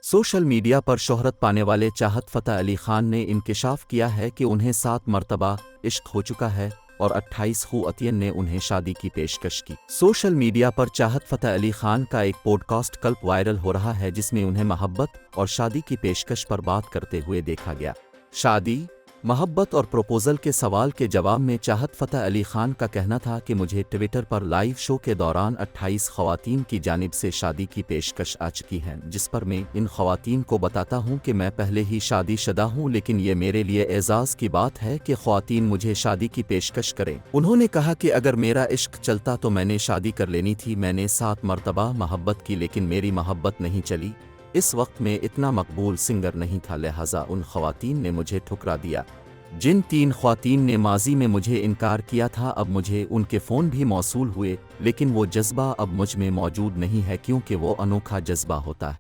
Social media पर शोहरत पाने वाले चाहत फ़तेह अली खान ने इंकशाफ किया है कि उन्हें 7 मरतबा इश्क हो चुका है और 28 ख़ुवातीन ने उन्हें शादी की पेशकश की। सोशल मीडिया पर चाहत फ़तेह अली खान का एक पॉडकास्ट क्लिप वायरल हो रहा है जिसमें उन्हें मोहब्बत और शादी की पेशकश पर बात करते हुए देखा गया। शादी, मोहब्बत और प्रपोज़ल के सवाल के जवाब में चाहत फ़तेह अली खान का कहना था कि मुझे ट्विटर पर लाइव शो के दौरान 28 ख़वातीन की जानिब से शादी की पेशकश आ चुकी है, जिस पर मैं इन ख़वातीन को बताता हूँ कि मैं पहले ही शादीशुदा हूँ, लेकिन ये मेरे लिए एज़ाज़ की बात है कि ख़वातीन मुझे शादी की पेशकश करें। उन्होंने कहा कि अगर मेरा इश्क चलता तो मैंने शादी कर लेनी थी। मैंने 7 मरतबा मोहब्बत की, लेकिन मेरी मोहब्बत नहीं चली। इस वक्त में इतना मकबूल सिंगर नहीं था, लिहाजा उन ख़वातीन ने मुझे ठुकरा दिया। जिन 3 ख़वातीन ने माजी में मुझे इनकार किया था, अब मुझे उनके फ़ोन भी मौसूल हुए, लेकिन वो जज्बा अब मुझ में मौजूद नहीं है, क्योंकि वो अनोखा जज्बा होता है।